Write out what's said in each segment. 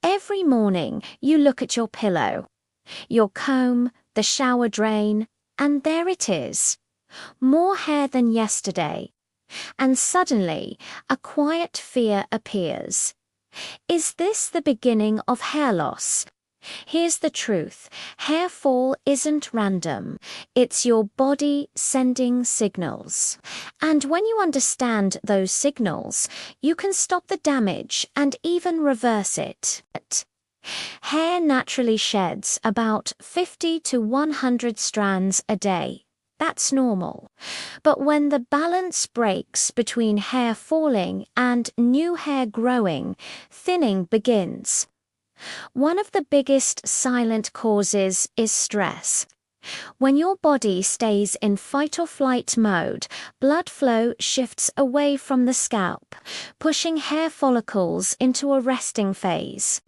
Every morning you look at your pillow, your comb, the shower drain, and there it is. More hair than yesterday. And suddenly, a quiet fear appears. Is this the beginning of hair loss? Here's the truth. Hair fall isn't random. It's your body sending signals. And when you understand those signals, you can stop the damage and even reverse it. Hair naturally sheds about 50 to 100 strands a day. That's normal. But when the balance breaks between hair falling and new hair growing, thinning begins. One of the biggest silent causes is stress. When your body stays in fight or flight mode, blood flow shifts away from the scalp, pushing hair follicles into a resting phase.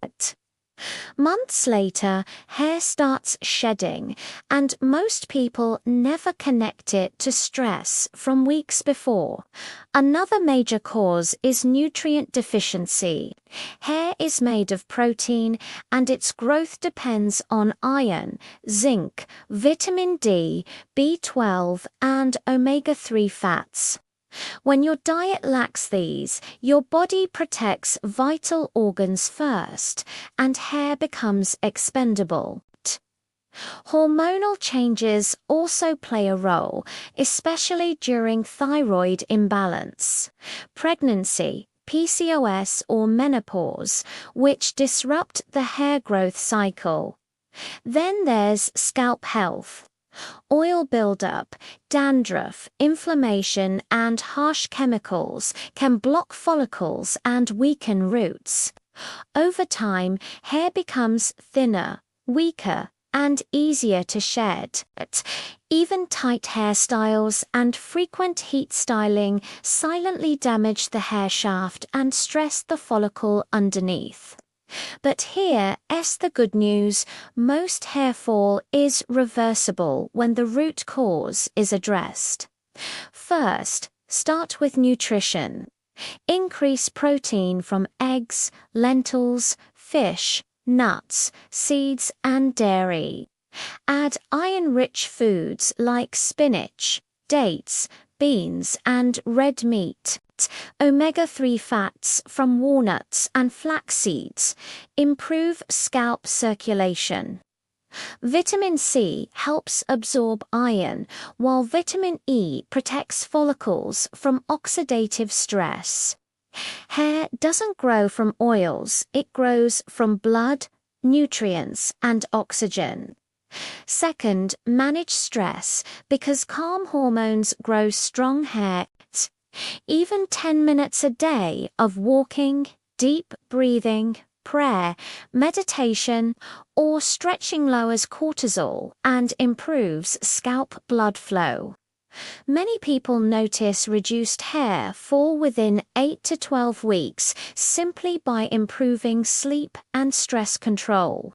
Months later, hair starts shedding, and most people never connect it to stress from weeks before. Another major cause is nutrient deficiency. Hair is made of protein, and its growth depends on iron, zinc, vitamin D, B12, and omega-3 fats. When your diet lacks these, your body protects vital organs first, and hair becomes expendable. Hormonal changes also play a role, especially during thyroid imbalance, pregnancy, PCOS, or menopause, which disrupt the hair growth cycle. Then there's scalp health. Oil buildup, dandruff, inflammation, and harsh chemicals can block follicles and weaken roots. Over time, hair becomes thinner, weaker, and easier to shed. Even tight hairstyles and frequent heat styling silently damage the hair shaft and stress the follicle underneath. But here's the good news. Most hair fall is reversible when the root cause is addressed. First, start with nutrition. Increase protein from eggs, lentils, fish, nuts, seeds, and dairy. Add iron-rich foods like spinach, dates, beans, and red meat. Omega-3 fats from walnuts and flax seeds improve scalp circulation. Vitamin C helps absorb iron, while vitamin E protects follicles from oxidative stress. Hair doesn't grow from oils, it grows from blood, nutrients, and oxygen. Second, manage stress, because calm hormones grow strong hair. Even 10 minutes a day of walking, deep breathing, prayer, meditation, or stretching lowers cortisol and improves scalp blood flow. Many people notice reduced hair fall within 8 to 12 weeks simply by improving sleep and stress control.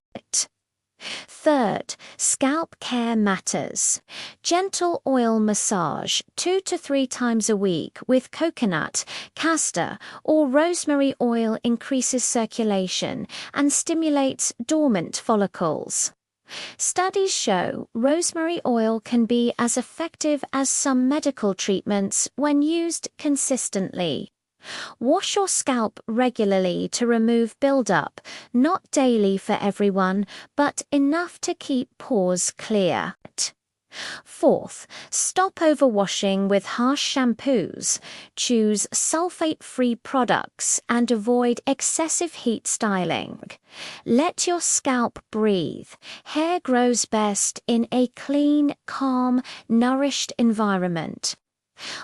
Third, scalp care matters. Gentle oil massage 2 to 3 times a week with coconut, castor, or rosemary oil increases circulation and stimulates dormant follicles. Studies show rosemary oil can be as effective as some medical treatments when used consistently. Wash your scalp regularly to remove buildup, not daily for everyone, but enough to keep pores clear. Fourth, stop overwashing with harsh shampoos. Choose sulfate-free products and avoid excessive heat styling. Let your scalp breathe. Hair grows best in a clean, calm, nourished environment.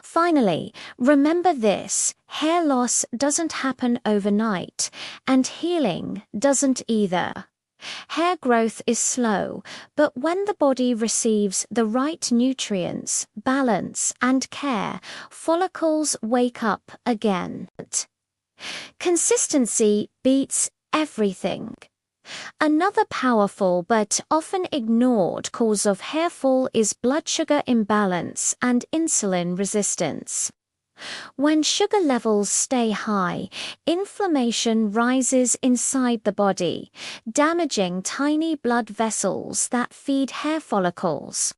Finally, remember this: hair loss doesn't happen overnight, and healing doesn't either. Hair growth is slow, but when the body receives the right nutrients, balance, and care, follicles wake up again. Consistency beats everything. Another powerful but often ignored cause of hair fall is blood sugar imbalance and insulin resistance. When sugar levels stay high, inflammation rises inside the body, damaging tiny blood vessels that feed hair follicles.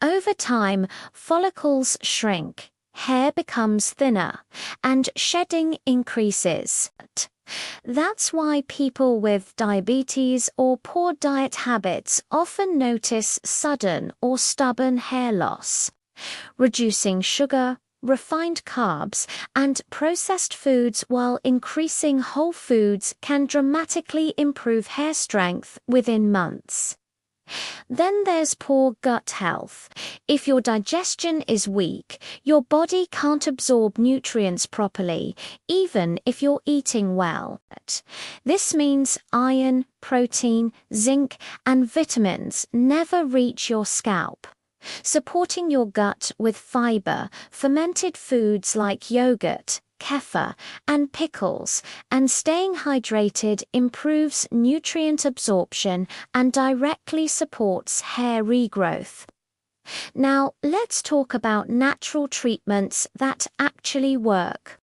Over time, follicles shrink, hair becomes thinner, and shedding increases. That's why people with diabetes or poor diet habits often notice sudden or stubborn hair loss. Reducing sugar, refined carbs, and processed foods while increasing whole foods can dramatically improve hair strength within months. Then there's poor gut health. If your digestion is weak, your body can't absorb nutrients properly, even if you're eating well. This means iron, protein, zinc, and vitamins never reach your scalp. Supporting your gut with fiber, fermented foods like yogurt, kefir, and pickles, and staying hydrated improves nutrient absorption and directly supports hair regrowth. Now, let's talk about natural treatments that actually work.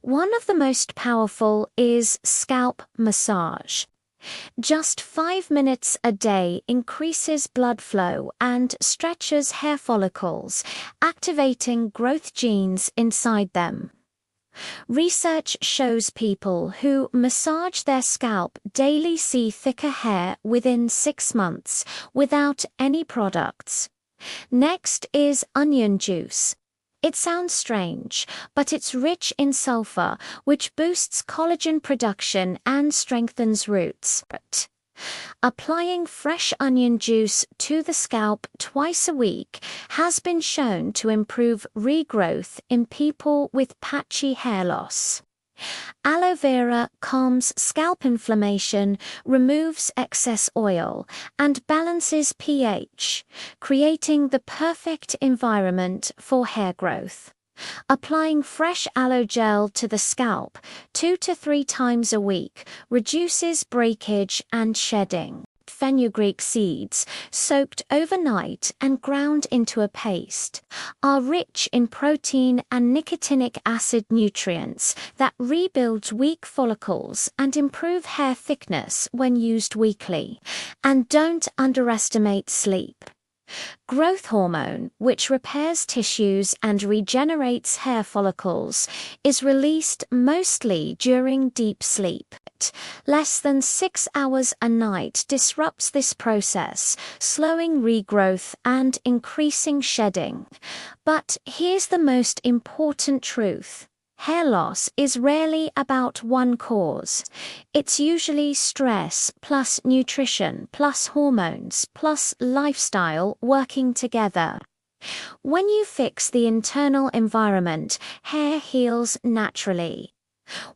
One of the most powerful is scalp massage. Just 5 minutes a day increases blood flow and stretches hair follicles, activating growth genes inside them. Research shows people who massage their scalp daily see thicker hair within 6 months without any products. Next is onion juice. It sounds strange, but it's rich in sulfur, which boosts collagen production and strengthens roots. Applying fresh onion juice to the scalp twice a week has been shown to improve regrowth in people with patchy hair loss. Aloe vera calms scalp inflammation, removes excess oil, and balances pH, creating the perfect environment for hair growth. Applying fresh aloe gel to the scalp 2 to 3 times a week reduces breakage and shedding. Fenugreek seeds, soaked overnight and ground into a paste, are rich in protein and nicotinic acid nutrients that rebuild weak follicles and improve hair thickness when used weekly. And don't underestimate sleep. Growth hormone, which repairs tissues and regenerates hair follicles, is released mostly during deep sleep. Less than 6 hours a night disrupts this process, slowing regrowth and increasing shedding. But here's the most important truth. Hair loss is rarely about one cause. It's usually stress plus nutrition plus hormones plus lifestyle working together. When you fix the internal environment, hair heals naturally.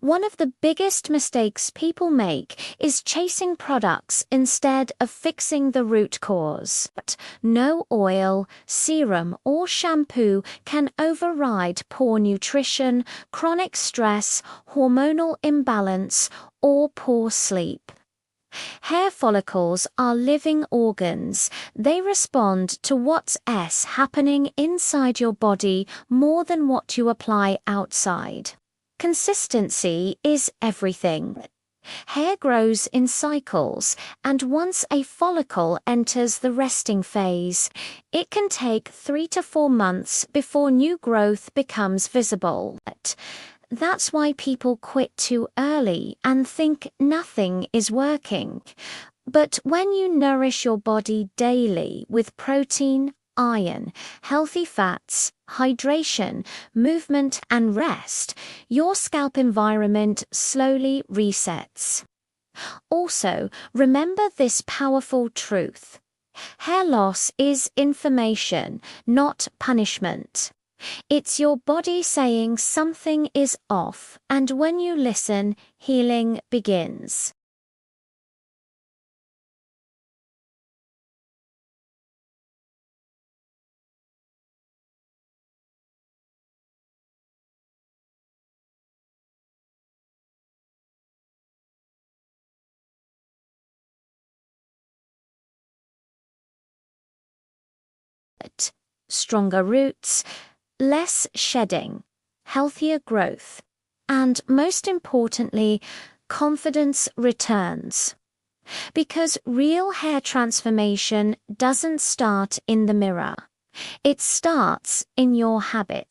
One of the biggest mistakes people make is chasing products instead of fixing the root cause. But no oil, serum, or shampoo can override poor nutrition, chronic stress, hormonal imbalance, or poor sleep. Hair follicles are living organs. They respond to what's happening inside your body more than what you apply outside. Consistency is everything. Hair grows in cycles, and once a follicle enters the resting phase, it can take 3 to 4 months before new growth becomes visible. That's why people quit too early and think nothing is working. But when you nourish your body daily with protein, iron, healthy fats, hydration, movement, and rest, your scalp environment slowly resets. Also, remember this powerful truth. Hair loss is information, not punishment. It's your body saying something is off, and when you listen, healing begins. Stronger roots, less shedding, healthier growth, and most importantly, confidence returns. Because real hair transformation doesn't start in the mirror. It starts in your habits.